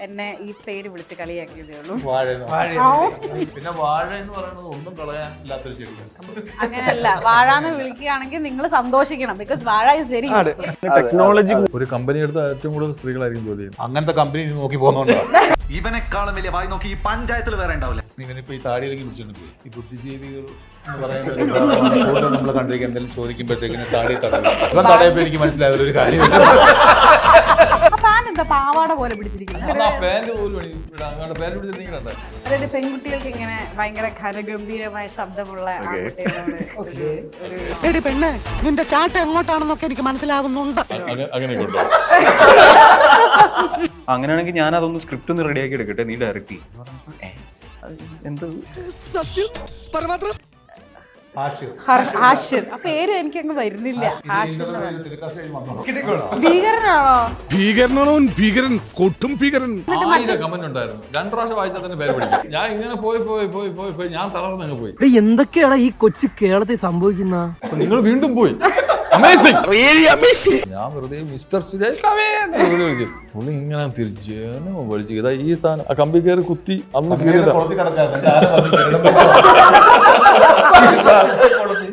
എന്നെ ഈ പേര് വിളിച്ച് കളിയാക്കിയതേ ഉള്ളൂ. പിന്നെ വാഴ എന്ന് പറയുന്നത് ഒന്നും കളയാൻ ഇല്ലാത്തൊരു ചെടിയാണ്. അങ്ങനെയല്ല, വാഴ എന്ന് വിളിക്കുകയാണെങ്കിൽ നിങ്ങൾ സന്തോഷിക്കണം. ബിക്കോസ് വാഴ ഇസ് വെരി ടെക്നോളജി. ഒരു കമ്പനി എടുത്ത ഏറ്റവും കൂടുതൽ സ്ത്രീകളായിരിക്കും ജോലി ചെയ്യുന്നത്. അങ്ങനത്തെ കമ്പനി നോക്കി പോകുന്നോണ്ടാണ്. ഇവനെക്കാളും വലിയ വായി നോക്കി ഈ പഞ്ചായത്തിൽ വേറെ ഉണ്ടാവില്ല. ഇവനിപ്പോ ഈ താടിയിലേക്ക് പിടിച്ചോണ്ട് പോയി. ഈ ബുദ്ധിജീവികൾ എന്ന് പറയുന്നത് നമ്മൾ കണ്ടിരിക്കുക എന്തെങ്കിലും ചോദിക്കുമ്പോഴത്തേക്കിന് താടി തടയും. ഇവൻ തടയപ്പോ എനിക്ക് മനസ്സിലായ ഒരു കാര്യം. എന്താ പാവാട പോലെ പിടിച്ചിരിക്കുന്നത്? അതായത് പെൺകുട്ടികൾക്ക് ഇങ്ങനെ ഭയങ്കര ഘനഗംഭീരമായ ശബ്ദമുള്ള ആൺകുട്ടികളോട് എടി പെണ്ണെ, നിന്റെ ചാട്ട എങ്ങോട്ടാണെന്നൊക്കെ എനിക്ക് മനസ്സിലാകുന്നുണ്ട്. അങ്ങനെയാണെങ്കിൽ ഞാൻ അതൊന്ന് സ്ക്രിപ്റ്റ് ഒന്ന് റെഡിയാക്കി എടുക്കട്ടെ, നീ ഡയറക്റ്റ് എന്ത് സത്യം പരമാത്രം. ഹാഷിർ. ആ പേര് എനിക്കങ്ങ് വരുന്നില്ല. ഭീകരനാണോ? ഭീകരൻ കൊട്ടും ഭീകരൻ. 1000 കമന്റ് ഉണ്ടായിരുന്നു. 2 പ്രാവശ്യം വായിച്ചാൽ തന്നെ പേര് പിടിക്കും. ഞാൻ ഇങ്ങനെ പോയി ഞാൻ തളർന്നങ്ങ് പോയി. എന്തൊക്കെയാണ് ഈ കൊച്ചു കേരളത്തിൽ സംഭവിക്കുന്ന? നിങ്ങൾ വീണ്ടും പോയി. ഞാൻ വെറുതെ മിസ്റ്റർ സുരേഷ് വിളിച്ചു. പുള്ളി ഇങ്ങനെ തിരിച്ചു വിളിച്ചു. ഇതാ ഈ സാധനം ആ കമ്പി കയറി കുത്തി അന്ന്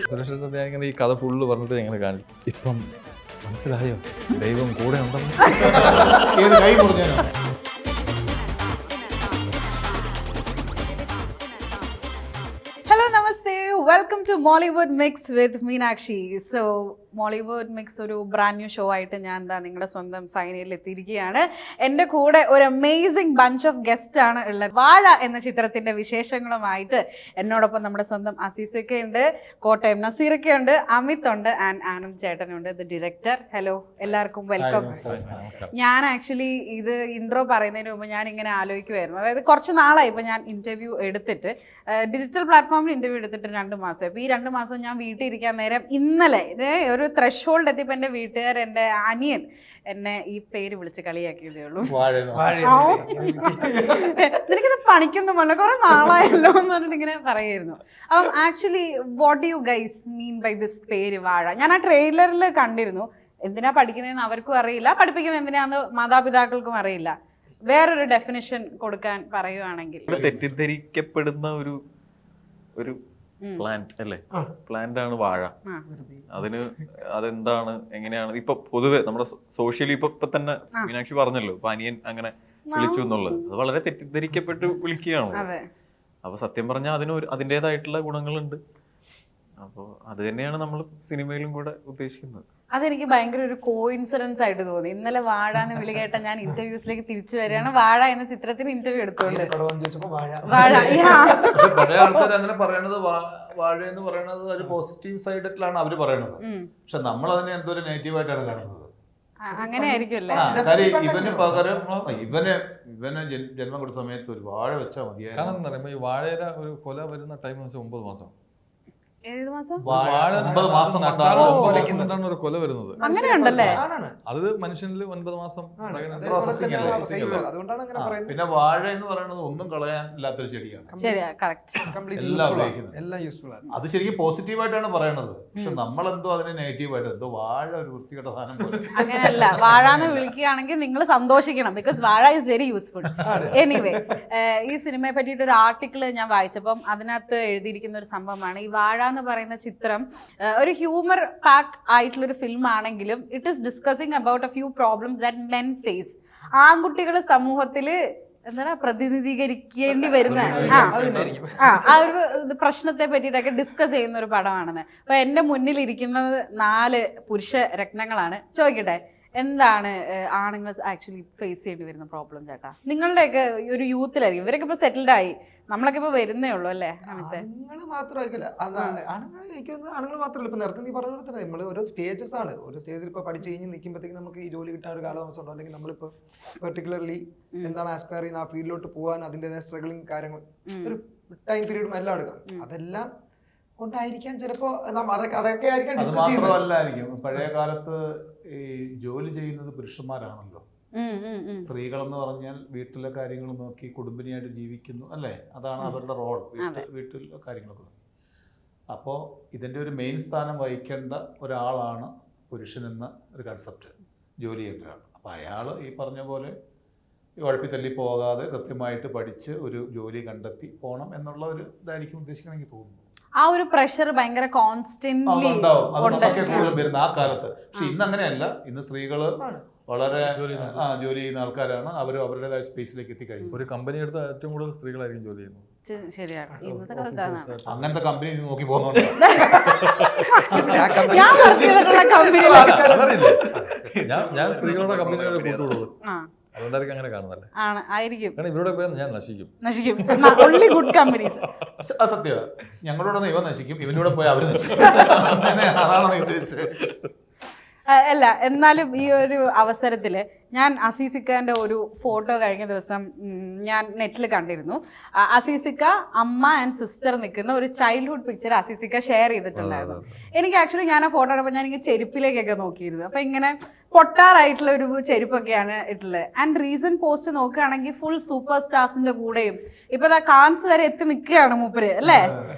സുരേഷ് ഞാൻ ഇങ്ങനെ ഈ കഥ ഫുള്ള് പറഞ്ഞിട്ട് ഇങ്ങനെ കാണിച്ചു. ഇപ്പം മനസ്സിലായോ ദൈവം കൂടെ ഉണ്ടെന്ന്? ഹലോ, നമസ്തേ, welcome to Mollywood mix with Meenakshi. So Mollywood mix ഒരു ബ്രാൻഡ് ന്യൂ ഷോ ആയിട്ട് ഞാൻ എന്താ നിങ്ങളുടെ സ്വന്തം സൈനയിൽ എത്തിയിരിക്കുകയാണ്. എൻ്റെ കൂടെ ഒരു അമേസിംഗ് ബഞ്ച് ഓഫ് ഗസ്റ്റ് ആണ് ഉള്ളത്. വാഴ എന്ന ചിത്രത്തിന്റെ വിശേഷങ്ങളുമായിട്ട് എന്നോടൊപ്പം നമ്മുടെ സ്വന്തം അസീസൊക്കെ ഉണ്ട്, കോട്ടയം നസീറൊക്കെ ഉണ്ട്, അമിത് ഉണ്ട്, ആൻഡ് ആനന്ദ് ചേട്ടനുണ്ട്, ദ ഡയറക്ടർ. ഹലോ, എല്ലാവർക്കും വെൽക്കം. ഞാൻ ആക്ച്വലി ഇത് ഇൻട്രോ പറയുന്നതിന് മുമ്പ് ഞാൻ ഇങ്ങനെ ആലോചിക്കുമായിരുന്നു. അതായത് കുറച്ച് നാളായി ഇപ്പം ഞാൻ ഇന്റർവ്യൂ എടുത്തിട്ട്, ഡിജിറ്റൽ പ്ലാറ്റ്ഫോമിൽ ഇന്റർവ്യൂ എടുത്തിട്ട് 2 മാസം. ഇപ്പോൾ ഈ 2 മാസം ഞാൻ വീട്ടിൽ ഇരിക്കാൻ നേരം ഇന്നലെ ഒരു ത്രഷ് ഹോൾഡ് എത്തിയപ്പോൾ എൻ്റെ വീട്ടുകാർ, എൻ്റെ അനിയൻ എന്നെ ഈ പേര് വിളിച്ച് കളിയാക്കിയതേ ഉള്ളൂ. നിനക്കിത് പണിക്കൊന്നും പോലെ കുറെ നാളായല്ലോ എന്ന് പറഞ്ഞിട്ട് ഇങ്ങനെ പറയായിരുന്നു. അപ്പം actually what do you guys mean by this പേര് വാഴ? ഞാൻ ആ ട്രെയിലറിൽ കണ്ടിരുന്നു. എന്തിനാ പഠിക്കുന്നതെന്ന് അവർക്കും അറിയില്ല, പഠിപ്പിക്കുന്നത് എന്തിനാന്ന് മാതാപിതാക്കൾക്കും അറിയില്ല. വേറൊരു ഡെഫിനിഷൻ കൊടുക്കാൻ പറയുവാണെങ്കിൽ തെറ്റിദ്ധരിക്കപ്പെടുന്ന ഒരു പ്ലാന്റ് അല്ലേ? പ്ലാന്റ് ആണ് വാഴ. അതിന് അതെന്താണ്, എങ്ങനെയാണ് ഇപ്പൊ പൊതുവെ നമ്മുടെ സോഷ്യലി ഇപ്പൊ തന്നെ മീനാക്ഷി പറഞ്ഞല്ലോ, ഇപ്പൊ അനിയൻ അങ്ങനെ വിളിച്ചു എന്നുള്ളത് അത് വളരെ തെറ്റിദ്ധരിക്കപ്പെട്ട് വിളിക്കുകയാണ്. അപ്പൊ സത്യം പറഞ്ഞാൽ അതിൻ്റെതായിട്ടുള്ള ഗുണങ്ങളുണ്ട്. അപ്പോൾ അത് തന്നെയാണ് നമ്മൾ സിനിമയിലും കൂടെ ഉദ്ദേശിക്കുന്നത്. അതെനിക്ക് ഭയങ്കര ഒരു കോയിൻസിഡൻസ് ആയിട്ട് തോന്നി. ഇന്നലെ വാഴ എന്ന് വിളി കേട്ട ഞാൻ ഇന്റർവ്യൂസിലേക്ക് തിരിച്ചു വരികയാണ്. വാഴ എന്ന ചിത്രത്തിന് ഇന്റർവ്യൂ എടുത്തോണ്ട് പഴയ ആൾക്കാർ അങ്ങനെ പറയണത് വാഴ എന്ന് പറയുന്നത് ഒരു പോസിറ്റീവ് സൈഡിലാണ് അവര് പറയണത്. പക്ഷെ നമ്മൾ അതിനെ എന്തോ ഒരു നെഗറ്റീവായിട്ടാണ് കാണുന്നത്. അങ്ങനെ ആയിരിക്കുമല്ലേ? കാര്യം ഇവന് പകരം ഇവനെ ജന്മം കൊടുത്ത സമയത്ത് ഒരു വാഴ വെച്ചാൽ മതിയായിരുന്നു. കാരണം എന്താ പറയുക, ഈ വാഴയുടെ ഒരു കൊല വരുന്ന ടൈം എന്ന് വെച്ചാൽ 9 മാസം. 7 മാസം? 9 മാസം കൊണ്ടാണ് ഒരു കൊല വരുന്നത്. അങ്ങനെയുണ്ടല്ലേ? അത് മനുഷ്യനിൽ 9 മാസം. പിന്നെ വാഴ എന്ന് പറയുന്നത് ഒന്നും കളയാൻ ഇല്ലാത്തൊരു ചെടിയാണ്. അത് ശരിക്കും പോസിറ്റീവായിട്ടാണ് പറയണത്. പക്ഷെ നമ്മളെന്തോ അതിനെ നെഗറ്റീവായിട്ട് എന്തോ വാഴ ഒരു വൃത്തികെട്ട സാധനം പോലെ. അങ്ങനെയല്ല, വാഴ എന്ന് വിളിക്കുകയാണെങ്കിൽ നിങ്ങൾ സന്തോഷിക്കണം. ബിക്കോസ് വാഴ ഇസ് വെരി യൂസ്ഫുൾ. എനിവേ, ഈ സിനിമയെ പറ്റിയിട്ട് ഒരു ആർട്ടിക്കിൾ ഞാൻ വായിച്ചപ്പം അതിനകത്ത് എഴുതിയിരിക്കുന്ന ഒരു സംഭവമാണ്, ഈ വാഴ എന്ന് പറയുന്ന ചിത്രം ഒരു ഹ്യൂമർ പാക്ക് ആയിട്ടുള്ള ഒരു ഫിലിം ആണെങ്കിലും it is discussing about a few problems that men face. ആൺകുട്ടികൾ സമൂഹത്തില് എന്താണ് പ്രതിനിധീകരിക്കേണ്ടി വരുന്ന ആ ഒരു പ്രശ്നത്തെ പറ്റിയിട്ടൊക്കെ ഡിസ്കസ് ചെയ്യുന്ന ഒരു പടമാണെന്ന്. അപ്പൊ എന്റെ മുന്നിൽ ഇരിക്കുന്നത് 4 പുരുഷ രത്നങ്ങളാണ്. ചോദിക്കട്ടെ, എന്താണ് ആണുങ്ങൾ ആക്ച്വലി ഫേസ് ചെയ്യേണ്ടി വരുന്ന പ്രോബ്ലം ചേട്ടാ? നിങ്ങളുടെയൊക്കെ ഒരു യൂത്തിലായിരിക്കും, ഇവരൊക്കെ ഇപ്പൊ സെറ്റിൽഡ് ആയി, നമ്മളൊക്കെ ഇപ്പൊ വരുന്നേ ഉള്ളൂ അല്ലേ? ആണുങ്ങൾ മാത്രമായിക്കില്ല, ആണുങ്ങൾ മാത്രമല്ല. ഇപ്പൊ നേരത്തെ നീ പറഞ്ഞ തന്നെ നമ്മൾ ഓരോ സ്റ്റേജസ് ആണ്. ഒരു സ്റ്റേജിൽ ഇപ്പൊ പഠിച്ചു കഴിഞ്ഞ് നിൽക്കുമ്പോഴത്തേക്ക് നമുക്ക് ഈ ജോലി കിട്ടാൻ ഒരു കാലതാമസം ഉണ്ടോ, അല്ലെങ്കിൽ നമ്മളിപ്പോ പെർട്ടിക്കുലർലി എന്താണ് ആസ്പയർ ചെയ്യുന്ന ആ ഫീൽഡിലോട്ട് പോകാൻ അതിൻ്റെതായ സ്ട്രഗിളിങ് കാര്യങ്ങൾ ഒരു ടൈം പീരീഡും എല്ലാം എടുക്കാം. അതെല്ലാം കൊണ്ടായിരിക്കാം ചിലപ്പോ അതൊക്കെ ആയിരിക്കാം ഡിസ്കസ് ചെയ്യുന്നത്. പഴയ കാലത്ത് ഈ ജോലി ചെയ്യുന്നത് പുരുഷന്മാരാണല്ലോ. സ്ത്രീകളെന്ന് പറഞ്ഞാൽ വീട്ടിലെ കാര്യങ്ങൾ നോക്കി കുടുംബിനിയായിട്ട് ജീവിക്കുന്നു അല്ലേ, അതാണ് അവരുടെ റോൾ, വീട്ടിലെ കാര്യങ്ങളൊക്കെ. അപ്പോൾ ഇതിൻ്റെ ഒരു മെയിൻ സ്ഥാനം വഹിക്കേണ്ട ഒരാളാണ് പുരുഷൻ എന്ന ഒരു കൺസെപ്റ്റ്, ജോലി ചെയ്യേണ്ട ഒരാൾ. അപ്പോൾ അയാൾ ഈ പറഞ്ഞ പോലെ ഉഴപ്പിത്തല്ലി പോകാതെ കൃത്യമായിട്ട് പഠിച്ച് ഒരു ജോലി കണ്ടെത്തി പോകണം എന്നുള്ള ഒരു ഇതായിരിക്കും ഉദ്ദേശിക്കണമെങ്കിൽ തോന്നുന്നു. ആ ഒരു പ്രഷർ ഭയങ്കര കോൺസ്റ്റന്റ്ലി ഉണ്ടാവും. അത് നമുക്കൊക്കെ കൂടുതലും വരുന്ന ആ കാലത്ത്. പക്ഷെ ഇന്ന് അങ്ങനെയല്ല. ഇന്ന് സ്ത്രീകള് വളരെ ജോലി ചെയ്യുന്ന ആൾക്കാരാണ്. അവർ അവരുടേതായ സ്പേസിലേക്ക് എത്തിക്കഴിഞ്ഞു. ഒരു കമ്പനി എടുത്ത ഏറ്റവും കൂടുതൽ സ്ത്രീകളായിരിക്കും ജോലി ചെയ്യുന്നത്. ശരിയാണ്. ഇന്നത്തെ കാലത്താണ് അങ്ങനത്തെ കമ്പനി നോക്കി പോകുന്നുണ്ട്. ഞാൻ വർക്ക് ചെയ്തിട്ടുള്ള കമ്പനിയിൽ ഞാൻ സ്ത്രീകളുടെ കമ്പനികളെ കൂട്ടുകൊടുക്കും. അതുകൊണ്ടായിരിക്കും അങ്ങനെ കാണുന്നല്ലേ. ആണ് ആയിരിക്കും. കാരണം ഇവരുടെ പോയാൽ ഞാൻ നശിക്കും. Only good companies. സത്യം. ഞങ്ങളോടൊന്ന് ഇവ നശിക്കും, ഇവന്റെ കൂടെ പോയി അവര് നശിക്കും. അതാണ് ഉദ്ദേശിച്ചത്. അല്ല, എന്നാലും ഈ ഒരു അവസരത്തിൽ ഞാൻ അസീസിക്കാൻ്റെ ഒരു ഫോട്ടോ കഴിഞ്ഞ ദിവസം ഞാൻ നെറ്റിൽ കണ്ടിരുന്നു. അസീസിക്ക അമ്മ ആൻഡ് സിസ്റ്റർ നിൽക്കുന്ന ഒരു ചൈൽഡ്ഹുഡ് പിക്ചർ അസീസിക്ക ഷെയർ ചെയ്തിട്ടുണ്ടായിരുന്നു. എനിക്ക് ആക്ച്വലി ഞാൻ ആ ഫോട്ടോ കണ്ടപ്പോൾ ഞാൻ ഇങ്ങനെ ചെരുപ്പിലേക്കൊക്കെ നോക്കിയിരുന്നു. അപ്പം ഇങ്ങനെ പൊട്ടാറായിട്ടുള്ള ഒരു ചെരുപ്പൊക്കെയാണ് ഇട്ടുള്ളത്. ആൻഡ് റീസൺ പോസ്റ്റ് നോക്കുകയാണെങ്കിൽ ഫുൾ സൂപ്പർ സ്റ്റാർസിന്റെ കൂടെയും ഇപ്പൊ കാൻസ് വരെ എത്തി നിൽക്കുകയാണ് മൂപ്പര് അല്ലേ.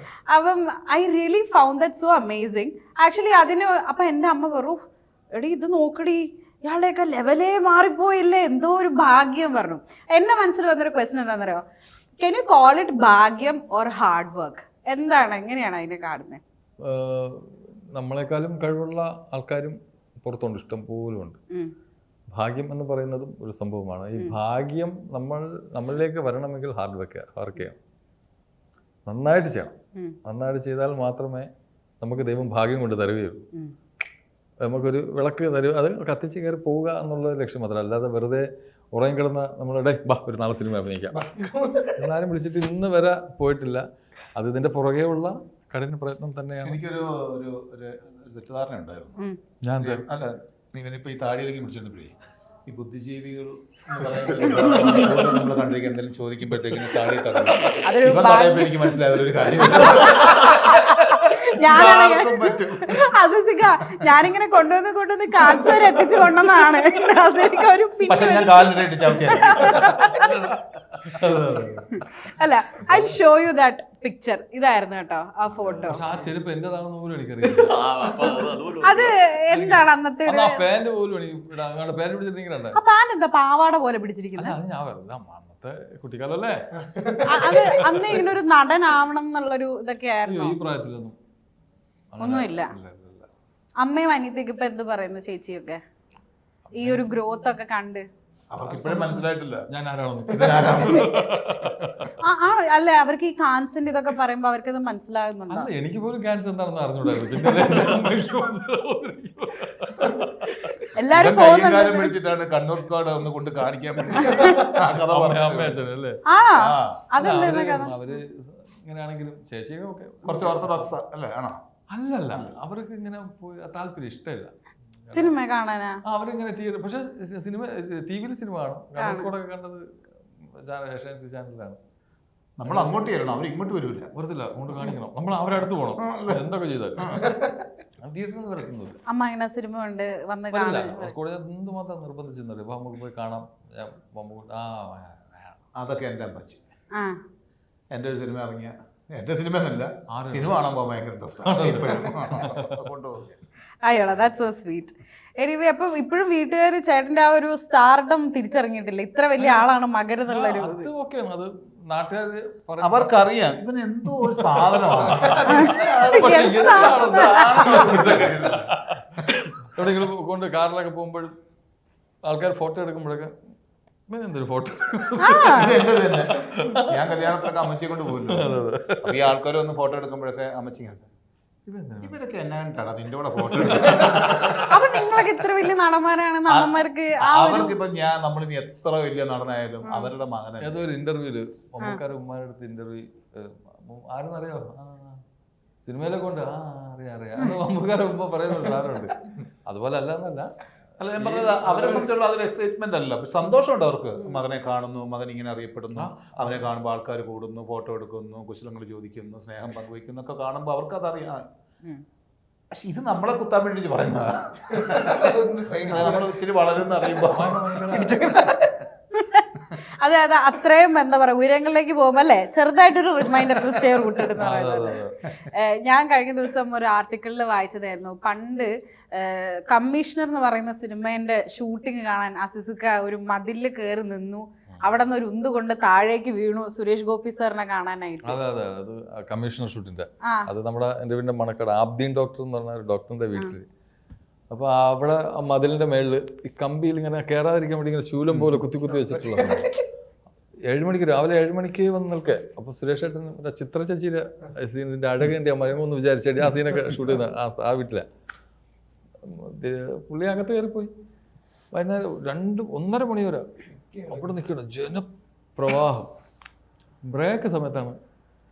അപ്പം I really found that so amazing. Actually അതിന് അപ്പം എൻ്റെ അമ്മ പറഞ്ഞു, എടി ഇത് നോക്കടി, ഇയാളുടെയൊക്കെ ലെവലേ മാറിപ്പോയില്ലേ, എന്തോ ഒരു ഭാഗ്യം പറഞ്ഞു. എൻ്റെ മനസ്സിൽ വന്നൊരു ക്വസ്റ്റ്യൻ എന്താണെന്നറിയോ, കെൻ യു കോൾ ഇറ്റ് ഭാഗ്യം ഓർ ഹാർഡ് വർക്ക്? എന്താണ്, എങ്ങനെയാണ് അതിനെ കാണുന്നത്? നമ്മളെക്കാളും കഴിവുള്ള ആൾക്കാരും പുറത്തുണ്ട്, ഇഷ്ടം പോലും ഉണ്ട്. ഭാഗ്യം എന്ന് പറയുന്നതും ഒരു സംഭവമാണ്. ഈ ഭാഗ്യം നമ്മളിലേക്ക് വരണമെങ്കിൽ ഹാർഡ് വർക്ക് ചെയ്യണം, നന്നായിട്ട് ചെയ്യണം. നന്നായിട്ട് ചെയ്താൽ മാത്രമേ നമുക്ക് ദൈവം ഭാഗ്യം കൊണ്ട് തരുകയുള്ളൂ. നമുക്കൊരു വിളക്ക് തരും, അത് കത്തിച്ച് കയറി പോവുക എന്നുള്ള ലക്ഷ്യം മാത്രമല്ല. അല്ലാതെ വെറുതെ ഉറങ്ങിക്കിടന്ന നമ്മളുടെ ഒരു നാളെ സിനിമ അഭിനയിക്കാം എന്നാലും വിളിച്ചിട്ട് ഇന്ന് വരെ പോയിട്ടില്ല. അത് ഇതിന്റെ പുറകെ ഉള്ള കഠിന പ്രയത്നം തന്നെയാണ്. എനിക്കൊരു തെറ്റിദ്ധാരണ ഉണ്ടായിരുന്നു. ഞാൻ അല്ല, ഇവനിപ്പോ ഈ താടിയിലേക്ക് പിടിച്ചോണ്ടേ ഈ ബുദ്ധിജീവികൾ നമ്മൾ കണ്ടിരിക്കുക എന്തെങ്കിലും ചോദിക്കുമ്പോഴത്തേക്കും താടി തടയും. എനിക്ക് മനസ്സിലായതൊരു കാര്യം ഞാനിങ്ങനെ കൊണ്ടുവന്ന് കാൻസർ എത്തിച്ചു കൊണ്ടെന്നാണ്. പക്ഷെ ഞാൻ കാലിനിട്ട് ചവിട്ടിയാണ്. അല്ല, I show you that picture. ഇതായിരുന്നു കേട്ടോ ആ ഫോട്ടോ. ആ ചെരുപ്പ് എന്റേതാണെന്ന് പോലും എനിക്കറിയില്ല. അത് എന്താണ് അന്നത്തെ ഒരു പാന്റ് പോലും പാന്റ് പിടിച്ചിരിക്കണ്ടേ? പാന്റ് എന്താ പാവാട പോലെ പിടിച്ചിരിക്കുന്നത്? അത് ഞാൻ വരില്ല, അന്നത്തെ കുട്ടിക്കാലല്ലേ. അത് അന്ന് ഇങ്ങനെ ഒരു നടനാവണം എന്നുള്ളൊരു ഇതൊക്കെ ആയിരുന്നു. ഈ പ്രായത്തിലൊന്നും ഒന്നുമില്ല. അമ്മയും അനിയത്തേക്ക് ഇപ്പൊ എന്ത് പറയുന്നു ചേച്ചിയൊക്കെ ഈ ഒരു ഗ്രോത്ത് ഒക്കെ കണ്ട്? അവർക്ക് ഇപ്പോഴും മനസ്സിലായിട്ടില്ല ഞാൻ ആരാണെന്ന്. അല്ലെ, അവർക്ക് ഈ കാൻസർ ഇതൊക്കെ പറയുമ്പോ അവർക്കത് മനസ്സിലാകുന്നുണ്ടോ? എനിക്ക് പോലും ക്യാൻസർ എന്താണെന്ന് അറിഞ്ഞൂടായിരുന്നു. എല്ലാരും പിടിച്ചിട്ടാണ് കണ്ണൂർ സ്ക്വാഡ് ഒന്ന് കൊണ്ട് കാണിക്കാൻ അമ്മയല്ലേ. അവര് ഇങ്ങനെയാണെങ്കിലും ചേച്ചിയൊക്കെ ഓക്കെ കുറച്ച് ഓർത്തഡോക്സ് അല്ലേ? ആണോ? അല്ലല്ല, അവർക്ക് ഇങ്ങനെ പോയി താല്പര്യം ഇഷ്ടമില്ല സിനിമ കാണാനാ. അവരിങ്ങനെ തിയേറ്റർ, പക്ഷെ സിനിമ ടിവിയിൽ സിനിമ കാണും. കണ്ണൂർ സ്ക്വാഡൊക്കെ കണ്ടത് ഏഷ്യാനെറ്റ് ചാനലിലാണ്. നമ്മൾ അങ്ങോട്ട് ചെല്ലണം, അവർ ഇങ്ങോട്ട് വരൂല. വരത്തില്ല, അങ്ങോട്ട് കാണിക്കണം. നമ്മൾ അവരെ അടുത്ത് പോകണം എന്തൊക്കെ ചെയ്താലും. തിയേറ്ററിൽ വരത്തുന്നില്ല. അമ്മ ഇങ്ങനെ സിനിമ ഉണ്ട് വന്ന് എന്തുമാത്രം നിർബന്ധിച്ചെന്നറിയോ, അപ്പൊ നമുക്ക് പോയി കാണാം. അതൊക്കെ എൻ്റെ അമ്മച്ചി. എൻ്റെ ഒരു സിനിമ ഇറങ്ങിയ, എൻ്റെ സിനിമ എന്നല്ല, സിനിമ കാണാൻ പോകാൻ ഭയങ്കര ഇൻട്രസ്റ്റ് കൊണ്ടുപോകും. അയ്യോളാ, ദാറ്റ്സ് സോ സ്വീറ്റ്. എനിവേ, അപ്പം ഇപ്പോഴും വീട്ടുകാർ ചേട്ടന്റെ ആ ഒരു സ്റ്റാർഡം തിരിച്ചറിഞ്ഞിട്ടില്ല, ഇത്ര വലിയ ആളാണ് മകൻ എന്നുള്ളൊരു. അത് നാട്ടുകാര് അവർക്കറിയാം ഇവൻ എന്തോ ഒരു സാധനമാണ്. എവിടെയെങ്കിലും കൊണ്ട് കാറിലൊക്കെ പോകുമ്പോഴും ആൾക്കാർ ഫോട്ടോ എടുക്കുമ്പോഴൊക്കെ എന്തൊരു ഫോട്ടോ. ഞാൻ കല്യാണത്തിലൊക്കെ അമ്മച്ചിയെ കൊണ്ട് പോകില്ല. ഈ ആൾക്കാർ ഒന്ന് ഫോട്ടോ എടുക്കുമ്പോഴൊക്കെ അമ്മച്ചി ഇവരൊക്കെ എന്നാ നിന്റെ കൂടെ ഫോട്ടോ. അപ്പൊ നിങ്ങളൊക്കെ ഇത്ര വലിയ നടന്മാരാണ്, നമ്മമാർക്ക് അവർക്കിപ്പോ നമ്മളിനി എത്ര വലിയ നടനായാലും അവരുടെ മകനെ ഏതോ ഒരു ഇന്റർവ്യൂല് മമ്മൂക്കാരുടെ ഉമ്മാരുടെ അടുത്ത് ഇന്റർവ്യൂ ആരും അറിയോ, സിനിമയിലൊക്കെ ഉണ്ട്, അറിയാം അത് മമ്മൂക്കാരുടെ ഉമ്മ പറയുന്ന ഒരു സാധനമുണ്ട്. അതുപോലെ അല്ല ഞാൻ പറഞ്ഞത് അവരെ സംബന്ധിച്ചുള്ള അതൊരു എക്സൈറ്റ്മെന്റ് അല്ല, സന്തോഷമുണ്ട് അവർക്ക്. മകനെ കാണുന്നു, മകൻ ഇങ്ങനെ അറിയപ്പെടുന്നു, അവനെ കാണുമ്പോൾ ആൾക്കാർ കൂടുന്നു, ഫോട്ടോ എടുക്കുന്നു, കുശലങ്ങൾ ചോദിക്കുന്നു, സ്നേഹം പങ്കുവയ്ക്കുന്നു ഒക്കെ കാണുമ്പോൾ അവർക്ക് അതറിയാം. പക്ഷെ ഇത് നമ്മളെ കുത്താൻ വേണ്ടി പറയുന്നതാ. നമ്മൾ ഒത്തിരി വളരുന്ന അറിയുമ്പോ അതെ അത്രയും എന്താ പറയാ ഉയരങ്ങളിലേക്ക് പോകുമ്പോ അല്ലേ ചെറുതായിട്ടൊരു റിമൈൻഡർ സ്റ്റേ വിട്ടിടുന്ന. ഞാൻ കഴിഞ്ഞ ദിവസം ഒരു ആർട്ടിക്കിളിൽ വായിച്ചതായിരുന്നു, പണ്ട് കമ്മീഷണർ എന്ന് പറയുന്ന സിനിമേന്റെ ഷൂട്ടിങ് കാണാൻ അസിസുക്ക ഒരു മതിലിൽ കയറി നിന്നു. അവിടെ നിന്ന് ഒരു ഉന്ത് കൊണ്ട് താഴേക്ക് വീണു സുരേഷ് ഗോപി സാറിനെ കാണാനായിട്ട്. അതെ അതെ, അത് കമ്മീഷണർ ഷൂട്ടിന്റെ ആ. അത് നമ്മുടെ എൻ്റെ വീടിന്റെ മണക്കാട് ആബ്ദീൻ ഡോക്ടർ എന്ന് പറഞ്ഞ ഒരു ഡോക്ടറിന്റെ വീട്ടിൽ. അപ്പോൾ അവിടെ ആ മതിലിന്റെ മേളിൽ ഈ കമ്പിയിൽ ഇങ്ങനെ കയറാതിരിക്കാൻ വേണ്ടി ഇങ്ങനെ ശൂലം പോലെ കുത്തി കുത്തി വെച്ചിട്ടുള്ള 7 മണിക്ക് രാവിലെ 7 മണിക്ക് വന്ന് നിൽക്കുക. അപ്പോൾ സുരേഷ് ഏട്ടൻ ചിത്ര ചേച്ചിയുടെ സീനിന്റെ അഴകേണ്ടി മയമൊന്ന് വിചാരിച്ചേടി ആ സീനൊക്കെ ഷൂട്ട് ചെയ്യുന്ന ആ വീട്ടിലെ പുള്ളി അകത്ത് കയറിപ്പോയി. വൈകുന്നേരം 2-1.5 മണി വരെ അവിടെ നിൽക്കണം, ജനപ്രവാഹം. ബ്രേക്ക് സമയത്താണ്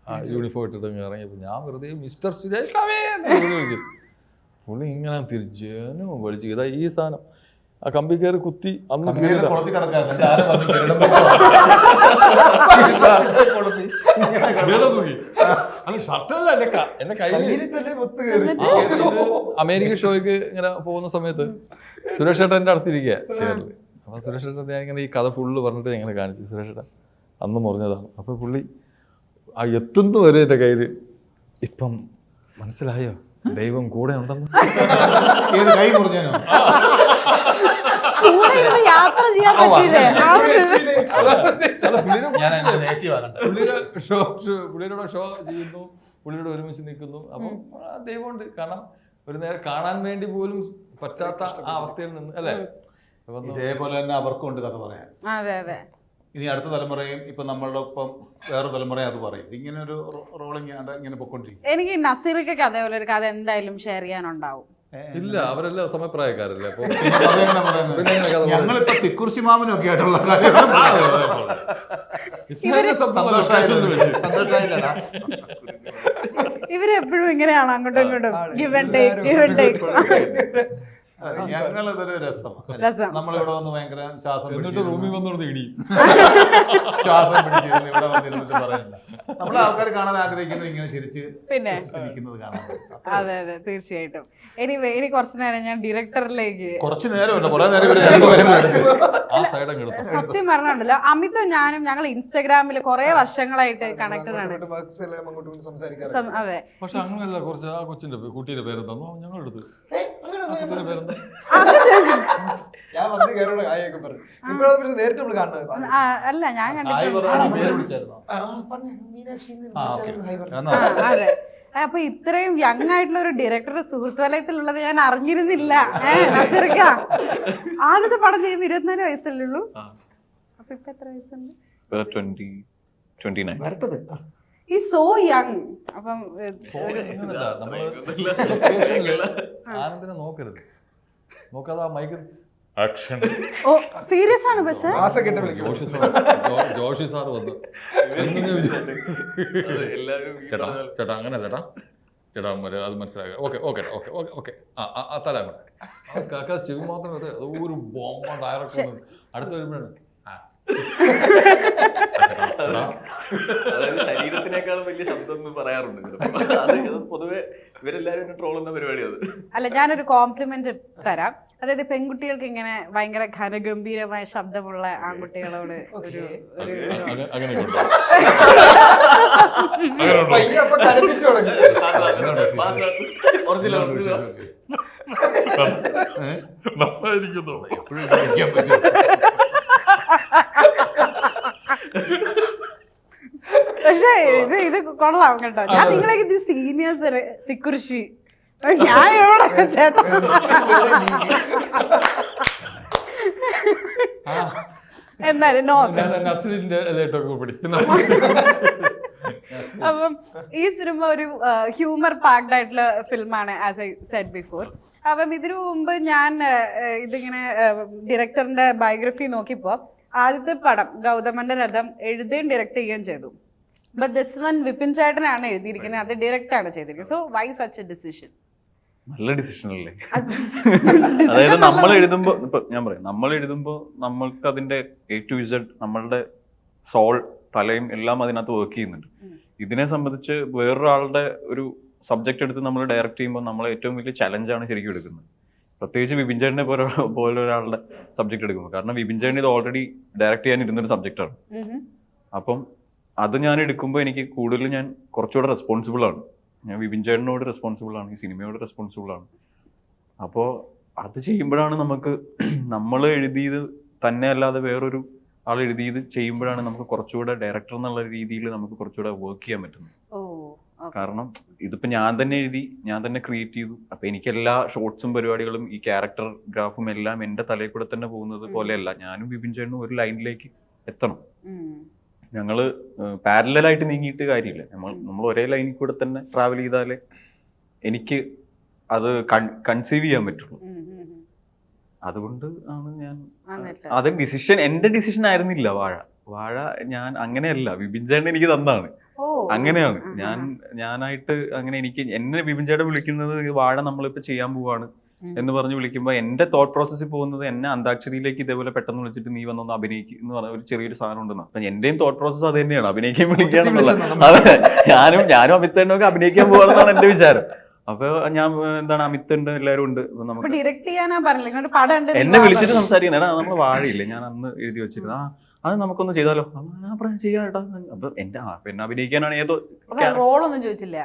ആ യൂണിഫോം ഇട്ടിട്ട് ഇറങ്ങിയപ്പോൾ ഞാൻ വെറുതെ മിസ്റ്റർ സുരേഷ് കവേ വിളിക്കും. പുള്ളി ഇങ്ങനെ ജനം വലിച്ചു. ഇതാ ഈ സാധനം ആ കമ്പി കയറി കുത്തി അന്ന് ഷർട്ടല്ല എന്റെ കയ്യിൽ. അമേരിക്കൻ ഷോയ്ക്ക് ഇങ്ങനെ പോകുന്ന സമയത്ത് സുരേഷ് ഏട്ടൻ എൻ്റെ അടുത്തിരിക്കുക ചെയറിൽ. അപ്പൊ സുരേഷ് ഏട്ടൻ ഞാൻ ഇങ്ങനെ ഈ കഥ ഫുള്ള് പറഞ്ഞിട്ട് ഇങ്ങനെ കാണിച്ചു. സുരേഷ് ഏട്ടൻ അന്ന് മുറിഞ്ഞതാണ്. അപ്പൊ പുള്ളി ആ എത്തുന്ന വരെ എൻ്റെ കയ്യിൽ ഇപ്പം മനസ്സിലായോ ദൈവം കൂടെ ഉണ്ടെന്ന്. ഏത് കൈ മുറിഞ്ഞാനോ? യാത്ര ചെയ്യാൻ പറ്റില്ലേ? പുള്ളിയുടെ ഷോ ചെയ്യുന്നു, പുള്ളിയുടെ ഒരുമിച്ച് നിൽക്കുന്നു. അപ്പം ദൈവമുണ്ട്. കാരണം ഒരു നേരം കാണാൻ വേണ്ടി പോലും പറ്റാത്ത ആ അവസ്ഥയിൽ നിന്ന് അല്ലേ. ഇതേപോലെ തന്നെ അവർക്കും ഉണ്ട് കഥ പറയാൻ. അതെ അതെ. ഇനി അടുത്ത തലമുറയും ഇപ്പൊ നമ്മളുടെ ഒപ്പം വേറെ തലമുറയും അത് പറയും. ഇങ്ങനെ ഒരു റോളിങ് ഇങ്ങനെ പൊയ്ക്കൊണ്ടിരിക്കും. എനിക്ക് നസീറിക്കൊക്കെ അതേപോലെ ഒരു കഥ എന്തായാലും ഷെയർ ചെയ്യാനുണ്ടാവും. ഇല്ല, അവരെല്ലാം സമയപ്രായക്കാരല്ലേ. അപ്പൊ ഞങ്ങളിപ്പോ തിക്കുറിശി മാമനൊക്കെ ആയിട്ടുള്ള കാര്യം സന്തോഷമായില്ലടാ. ഇവരെപ്പോഴും ഇങ്ങനെയാണ് അങ്ങോട്ടും ഇങ്ങോട്ടും give and take, give and take. ഞങ്ങളതൊരു രസം. നമ്മളിവിടെ വന്ന് ഭയങ്കര ശ്വാസം റൂമിൽ വന്നോട് ഇടി ശ്വാസം പിടിച്ചിരുന്നു ഇവിടെ വന്നിരുന്നിട്ട് പറയണ്ട. നമ്മളെ ആൾക്കാർ കാണാൻ ആഗ്രഹിക്കുന്നത് ഇങ്ങനെ ചിരിച്ച് പിന്നെ ഇരിക്കുന്നത് കാണാൻ. അതെ അതെ, തീർച്ചയായിട്ടും. ഇനി കുറച്ചു നേരം ഞാൻ ഡയറക്ടറിലേക്ക് കുറച്ചു നേരമല്ല കുറെ നേരം സത്യം പറഞ്ഞുണ്ടല്ലോ. അമിതും ഞാനും ഞങ്ങൾ ഇൻസ്റ്റാഗ്രാമിൽ കുറെ വർഷങ്ങളായിട്ട് കണക്റ്റഡ് ആണ്. അതെ. പക്ഷെ അങ്ങനെയല്ല, കുറച്ച് ആ കൊച്ചിന്റെ കുട്ടിയുടെ പേരെന്താ ഞങ്ങൾ എടുത്ത് പേരെന്താ അല്ല ഞാൻ അതെ. അപ്പൊ ഇത്രയും യങ് ആയിട്ടുള്ള ഒരു ഡയറക്ടറുടെ സുഹൃത്തുവലയത്തിലുള്ളത് ഞാൻ അറിഞ്ഞിരുന്നില്ല. നസീർക്ക ആദ്യത്തെ പടം ചെയ്യുമ്പോൾ 24 വയസ്സല്ലേ ഉള്ളൂ. അപ്പൊ ഇപ്പൊ എത്ര വയസ്സുണ്ട്? 29. ഈ സോ യങ്. അപ്പം ആനന്ദിനെ നോക്കരുത്, നോക്കാതെ ആ മൈക്ക് ആക്ഷൻ. ഓ സീരിയസ് ആണ്. പക്ഷെ ജോഷി സാർ വന്നു ചേട്ടാ ചേട്ടാ അങ്ങനെ ചേട്ടാ ചേട്ടാ അത് മനസ്സിലാക്കുക. Okay okay okay okay okay ആ തരാം. കാക്ക ചെവി മാത്രം ഒരു ബോംബ ഡയറക്ടർ അടുത്ത് വരുമ്പോഴാണ് അതായത് ശരീരത്തിനേക്കാളും വലിയ ശബ്ദം എന്ന് പറയാറുണ്ട്. അത് പൊതുവെ ഇവരെല്ലാരും ട്രോളുന്ന പരിപാടി അത്. അല്ല, ഞാനൊരു കോംപ്ലിമെന്റ് തരാം. അതായത് പെൺകുട്ടികൾക്ക് ഇങ്ങനെ ഭയങ്കര ഘനഗംഭീരമായ ശബ്ദമുള്ള ആൺകുട്ടികളോട് ഒരു പക്ഷേ ഇത് കൊള്ളാം കേട്ടോ. ഞാൻ നിങ്ങളൊക്കെ ഇത് സീനിയേഴ്സ് തിക്കുറിശി ഞാൻ എവിടെ ചേട്ടാ എന്നാലും നോ. അപ്പം ഈ സിനിമ ഒരു ഹ്യൂമർ പാക്ഡ് ആയിട്ടുള്ള ഫിലിമാണ്, ആസ് ഐ സെഡ് ബിഫോർ. അപ്പം ഇതിനു മുമ്പ് ഞാൻ ഇതിങ്ങനെ ഡയറക്ടറിന്റെ ബയോഗ്രഫി നോക്കിയപ്പോ ആദ്യത്തെ പടം ഗൗതമന്റെ രഥം എഴുതുകയും ഡയറക്ട് ചെയ്യുകയും ചെയ്തു. ബട്ട് ദിസ് വൺ വിപിൻ ചേട്ടനാണ് എഴുതിയിരിക്കുന്നത്, അത് ഡയറക്റ്റ് ആണ് ചെയ്തിരിക്കുന്നത്. So why such a decision? നല്ല ഡിസിഷൻ അല്ലേ? അതായത് നമ്മൾ എഴുതുമ്പോ ഇപ്പൊ ഞാൻ പറയാം, നമ്മൾ എഴുതുമ്പോ നമ്മൾക്ക് അതിന്റെ A to Z നമ്മളുടെ സോൾ തലയും എല്ലാം അതിനകത്ത് വർക്ക് ചെയ്യുന്നുണ്ട്. ഇതിനെ സംബന്ധിച്ച് വേറൊരാളുടെ ഒരു സബ്ജക്ട് എടുത്ത് നമ്മൾ ഡയറക്റ്റ് ചെയ്യുമ്പോൾ നമ്മൾ ഏറ്റവും വലിയ ചലഞ്ചാണ് ശരിക്കും എടുക്കുന്നത്. പ്രത്യേകിച്ച് വിപിൻ ചേട്ടനെ പോലെ ഒരാളുടെ സബ്ജക്ട് എടുക്കുമ്പോൾ. കാരണം വിപിൻ ചേട്ടൻ ഇത് ഓൾറെഡി ഡയറക്റ്റ് ചെയ്യാൻ ഇരുന്നൊരു സബ്ജക്റ്റാണ്. അപ്പം അത് ഞാൻ എടുക്കുമ്പോൾ എനിക്ക് കൂടുതൽ ഞാൻ കുറച്ചുകൂടെ റെസ്പോൺസിബിൾ ആണ്. ഞാൻ വിപിൻ ചേട്ടനോട് റെസ്പോൺസിബിൾ ആണ്, ഈ സിനിമയോട് റെസ്പോൺസിബിൾ ആണ്. അപ്പോൾ അത് ചെയ്യുമ്പോഴാണ് നമുക്ക് നമ്മൾ എഴുതിയത് തന്നെ അല്ലാതെ വേറൊരു ആൾ എഴുതിയത് ചെയ്യുമ്പോഴാണ് നമുക്ക് കുറച്ചുകൂടെ ഡയറക്ടർ എന്നുള്ള രീതിയിൽ നമുക്ക് കുറച്ചുകൂടെ വർക്ക് ചെയ്യാൻ പറ്റുന്നത്. കാരണം ഇതിപ്പോ ഞാൻ തന്നെ എഴുതി, ഞാൻ തന്നെ ക്രിയേറ്റ് ചെയ്തു. അപ്പൊ എനിക്ക് എല്ലാ ഷോർട്സും പരിപാടികളും ഈ ക്യാരക്ടർ ഗ്രാഫും എല്ലാം എന്റെ തലയിൽ കൂടെ തന്നെ പോകുന്നത് പോലെയല്ല. ഞാനും ബിപിൻ ചേട്ടനും ഒരു ലൈനിലേക്ക് എത്തണം. ഞങ്ങള് പാരലായിട്ട് നീങ്ങിയിട്ട് കാര്യമില്ല. നമ്മൾ ഒരേ ലൈനിൽ കൂടെ തന്നെ ട്രാവൽ ചെയ്താലേ എനിക്ക് അത് കൺസീവ് ചെയ്യാൻ പറ്റുള്ളൂ. അതുകൊണ്ട് ആണ് ഞാൻ അത് എന്റെ ഡിസിഷൻ ആയിരുന്നില്ല. വാഴ ഞാൻ അങ്ങനെയല്ല, ബിപിൻ ചേട്ടൻ എനിക്ക് തന്നാണ്. അങ്ങനെയാണ് ഞാനായിട്ട് അങ്ങനെ എന്നെ ബിപിൻ ചേട്ടൻ വിളിക്കുന്നത് വാഴ നമ്മളിപ്പോ ചെയ്യാൻ പോവാണ് എന്ന് പറഞ്ഞ് വിളിക്കുമ്പോ എന്റെ തോട്ട് പ്രോസസ്സിൽ പോകുന്നത് എന്നെ അന്താക്ഷരിയിലേക്ക് ഇതേപോലെ പെട്ടെന്ന് വിളിച്ചിട്ട് നീ വന്നൊന്ന് അഭിനയിക്കും എന്ന് പറഞ്ഞ ഒരു ചെറിയൊരു സാധനം ഉണ്ടെന്ന്. അപ്പൊ എന്റെയും തോട്ട് പ്രോസസ്സ് അത് തന്നെയാണ്, അഭിനയിക്കാൻ വിളിക്കാന്നുള്ളത്. അതെ, ഞാനും അമിത്തേണ്ണൊക്കെ അഭിനയിക്കാൻ പോവാണെന്നാണ് എന്റെ വിചാരം. അപ്പൊ ഞാൻ എന്താണ്, അമിത്തുണ്ട്, എല്ലാവരും ഉണ്ട്. എന്നെ വിളിച്ചിട്ട് സംസാരിക്കുന്ന നമ്മൾ വാഴയില്ലേ, ഞാൻ അന്ന് എഴുതി വെച്ചിരുന്നു, അത് നമുക്കൊന്ന് ചെയ്താലോ, ഞാൻ ചെയ്യാം കേട്ടോ. അപ്പൊ എന്നെ അഭിനയിക്കാനാണ് ഏതോ റോളൊന്നും ചോദിച്ചില്ല.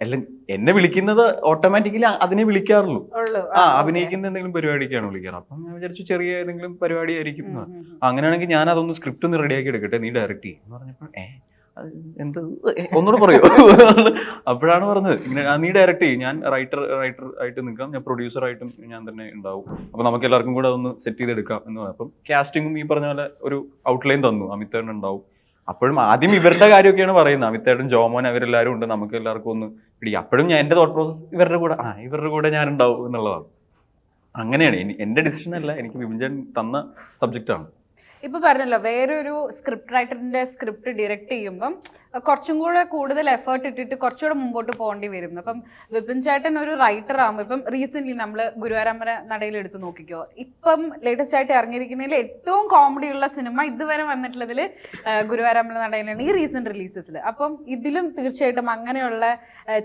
എല്ലാം എന്നെ വിളിക്കുന്നത് ഓട്ടോമാറ്റിക്കലി അതിനെ വിളിക്കാറുള്ളൂ. അഭിനയിക്കുന്ന എന്തെങ്കിലും പരിപാടിക്കാണ് വിളിക്കാറ്. അപ്പം ഞാൻ വിചാരിച്ചു ചെറിയ ഏതെങ്കിലും പരിപാടി ആയിരിക്കും. അങ്ങനെയാണെങ്കിൽ ഞാൻ അതൊന്ന് സ്ക്രിപ്റ്റ് ഒന്ന് റെഡിയാക്കി എടുക്കട്ടെ, നീ ഡയറക്റ്റ് ചെയ്യും എന്ന് പറഞ്ഞപ്പോൾ എന്ത് ഒന്നുകൂടെ പറയൂ. അപ്പോഴാണ് പറഞ്ഞത് ഇങ്ങനെ നീ ഡയറക്റ്റ് ചെയ്യും, ഞാൻ റൈറ്റർ ആയിട്ട് നിൽക്കാം, ഞാൻ പ്രൊഡ്യൂസറായിട്ടും ഞാൻ തന്നെ ഉണ്ടാവും, അപ്പൊ നമുക്ക് എല്ലാവർക്കും കൂടെ അതൊന്ന് സെറ്റ് ചെയ്തെടുക്കാം എന്ന് പറഞ്ഞു. അപ്പം കാസ്റ്റിംഗും ഈ പറഞ്ഞ പോലെ ഒരു ഔട്ട്ലൈൻ തന്നു, അമിത്തേട്ടൻ ഉണ്ടാവും. അപ്പോഴും ആദ്യം ഇവരുടെ കാര്യമൊക്കെയാണ് പറയുന്നത്, അമിത്തേട്ടൻ, ജോമോൻ, അവരെല്ലാവരും ഉണ്ട്, നമുക്ക് എല്ലാവർക്കും ഒന്ന് പിടിക്കും. അപ്പോഴും ഞാൻ എന്റെ തോട്ട് പ്രോസസ് ഇവരുടെ കൂടെ ഞാൻ ഉണ്ടാവും എന്നുള്ളതാണ്. അങ്ങനെയാണ് എന്റെ ഡിസിഷൻ അല്ല, എനിക്ക് ബിപിൻ ചേട്ടൻ തന്ന സബ്ജക്റ്റാണ്. ഇപ്പൊ പറഞ്ഞല്ലോ വേറൊരു സ്ക്രിപ്റ്റ് റൈറ്ററിന്റെ സ്ക്രിപ്റ്റ് ഡയറക്റ്റ് ചെയ്യുമ്പം കുറച്ചും കൂടെ കൂടുതൽ എഫേർട്ട് ഇട്ടിട്ട് കുറച്ചുകൂടെ മുമ്പോട്ട് പോകേണ്ടി വരും. അപ്പം വിപിൻ ചേട്ടൻ ഒരു റൈറ്റർ ആകുമ്പോൾ ഇപ്പം റീസെന്റ് നമ്മൾ ഗുരുവായൂരമ്പല നടയിൽ എടുത്ത് നോക്കിക്കോ, ഇപ്പം ലേറ്റസ്റ്റ് ആയിട്ട് ഇറങ്ങിയിരിക്കുന്നതിൽ ഏറ്റവും കോമഡി ഉള്ള സിനിമ ഇതുവരെ വന്നിട്ടുള്ളതിൽ ഗുരുവായൂരമ്പല നടയിലാണ്, ഈ റീസെന്റ് റിലീസസിൽ. അപ്പം ഇതിലും തീർച്ചയായിട്ടും അങ്ങനെയുള്ള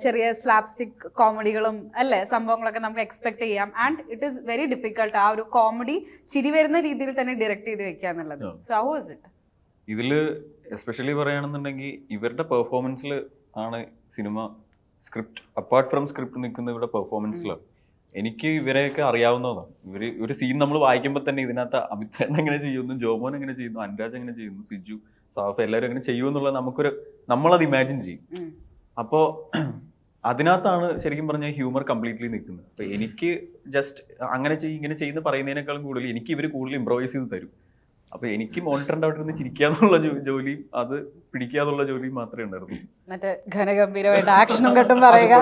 ചെറിയ സ്ലാപ്സ്റ്റിക് കോമഡികളും അല്ലേ സംഭവങ്ങളൊക്കെ നമുക്ക് എക്സ്പെക്ട് ചെയ്യാം. And it is very difficult ആ ഒരു കോമഡി ചിരി വരുന്ന രീതിയിൽ തന്നെ ഡയറക്റ്റ് ചെയ്ത് വെക്കുക എന്നുള്ളത്. So how was it? ഇതില് എസ്പെഷ്യലി പറയുകയാണെന്നുണ്ടെങ്കിൽ ഇവരുടെ പെർഫോമൻസിൽ ആണ് cinema. Script apart from script നിൽക്കുന്ന ഇവരുടെ പെർഫോമൻസിലാണ്. എനിക്ക് ഇവരെയൊക്കെ അറിയാവുന്നതാണ്. ഒരു സീൻ നമ്മൾ വായിക്കുമ്പോൾ തന്നെ ഇതിനകത്ത് അമിത് എങ്ങനെ ചെയ്യുന്നു, ജോമോൻ എങ്ങനെ ചെയ്യുന്നു, അനുരാജ് എങ്ങനെ ചെയ്യുന്നു, സിജു, സാഫ് എല്ലാവരും എങ്ങനെ ചെയ്യുമെന്നുള്ളത് നമ്മളത് ഇമാജിൻ ചെയ്യും. അപ്പോൾ അതിനകത്താണ് ശരിക്കും പറഞ്ഞാൽ ഹ്യൂമർ കംപ്ലീറ്റ്ലി നിൽക്കുന്നത്. അപ്പൊ എനിക്ക് ജസ്റ്റ് അങ്ങനെ ഇങ്ങനെ ചെയ്യുന്ന പറയുന്നതിനേക്കാളും കൂടുതൽ എനിക്ക് ഇവർ കൂടുതൽ ഇംപ്രവൈസ് ചെയ്ത് തരും. അപ്പൊ എനിക്ക് മോണിറ്ററിന്റെ അവിടെ നിന്ന് ചിരിക്കാന്നുള്ള ജോലിയും അത് പിടിക്കാന്നുള്ള ജോലിയും മാത്രമേ ഉണ്ടായിരുന്നു. മറ്റേ ഘനഗംഭീരമായിട്ട് ആക്ഷനും കെട്ടും പറയുക.